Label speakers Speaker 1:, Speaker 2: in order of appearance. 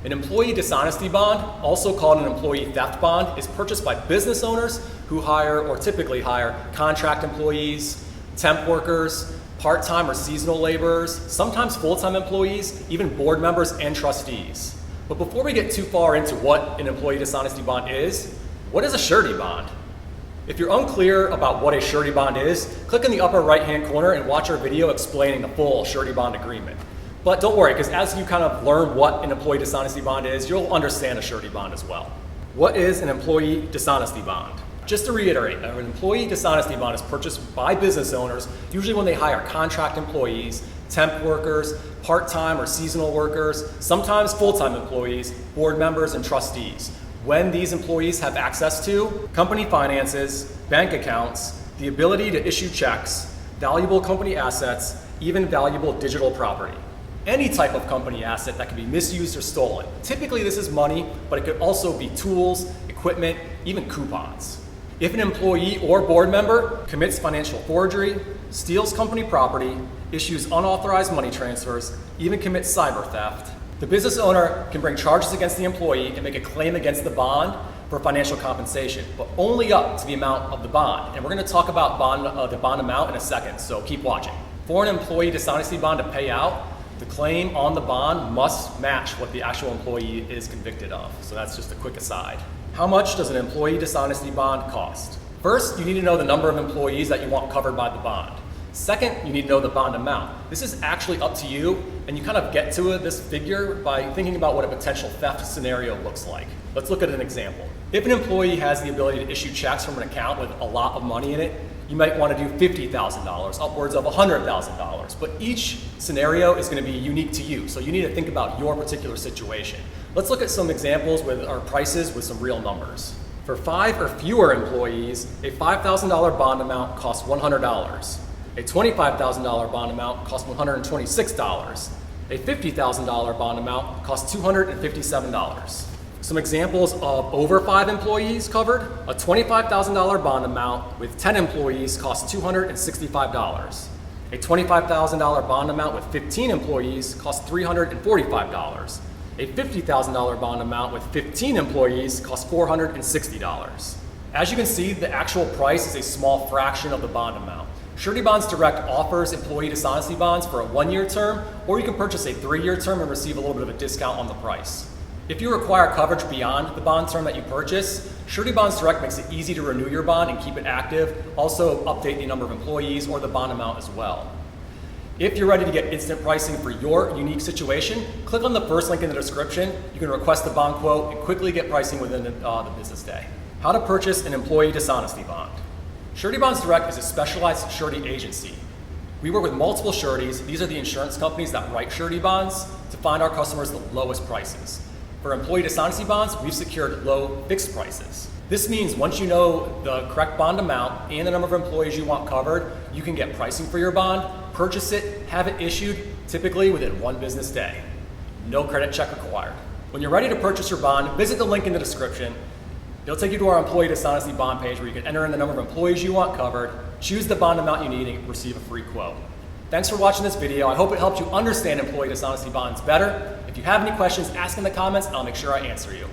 Speaker 1: An employee dishonesty bond, also called an employee theft bond, is purchased by business owners who hire or typically hire contract employees, temp workers, part-time or seasonal laborers, sometimes full-time employees, even board members and trustees. But before we get too far into what an employee dishonesty bond is, what is a surety bond? If you're unclear about what a surety bond is, click in the upper right-hand corner and watch our video explaining the full surety bond agreement. But don't worry, because as you kind of learn what an employee dishonesty bond is, you'll understand a surety bond as well. What is an employee dishonesty bond? Just to reiterate, an employee dishonesty bond is purchased by business owners, usually when they hire contract employees, temp workers, part-time or seasonal workers, sometimes full-time employees, board members, and trustees. When these employees have access to company finances, bank accounts, the ability to issue checks, valuable company assets, even valuable digital property. Any type of company asset that can be misused or stolen. Typically this is money, but it could also be tools, equipment, even coupons. If an employee or board member commits financial forgery, steals company property, issues unauthorized money transfers, even commits cyber theft, the business owner can bring charges against the employee and make a claim against the bond for financial compensation, but only up to the amount of the bond. And we're going to talk about the bond amount in a second, so keep watching. For an employee dishonesty bond to pay out, the claim on the bond must match what the actual employee is convicted of. So that's just a quick aside. How much does an employee dishonesty bond cost? First, you need to know the number of employees that you want covered by the bond. Second, you need to know the bond amount. This is actually up to you, and you kind of get to this figure by thinking about what a potential theft scenario looks like. Let's look at an example. If an employee has the ability to issue checks from an account with a lot of money in it, you might want to do $50,000, upwards of $100,000. But each scenario is going to be unique to you, so you need to think about your particular situation. Let's look at some examples with our prices with some real numbers. For 5 or fewer employees, a $5,000 bond amount costs $100. A $25,000 bond amount costs $126. A $50,000 bond amount costs $257. Some examples of over 5 employees covered: a $25,000 bond amount with 10 employees costs $265. A $25,000 bond amount with 15 employees costs $345. A $50,000 bond amount with 15 employees costs $460. As you can see, the actual price is a small fraction of the bond amount. Surety Bonds Direct offers employee dishonesty bonds for a 1-year term, or you can purchase a 3-year term and receive a little bit of a discount on the price. If you require coverage beyond the bond term that you purchase, Surety Bonds Direct makes it easy to renew your bond and keep it active, also update the number of employees or the bond amount as well. If you're ready to get instant pricing for your unique situation, click on the first link in the description. You can request the bond quote and quickly get pricing within the business day. How to purchase an employee dishonesty bond. Surety Bonds Direct is a specialized surety agency. We work with multiple sureties. These are the insurance companies that write surety bonds to find our customers the lowest prices. For employee dishonesty bonds, we've secured low fixed prices. This means once you know the correct bond amount and the number of employees you want covered, you can get pricing for your bond, purchase it, have it issued, typically within 1 business day. No credit check required. When you're ready to purchase your bond, visit the link in the description. It'll take you to our employee dishonesty bond page where you can enter in the number of employees you want covered, choose the bond amount you need, and receive a free quote. Thanks for watching this video. I hope it helped you understand employee dishonesty bonds better. If you have any questions, ask in the comments and I'll make sure I answer you.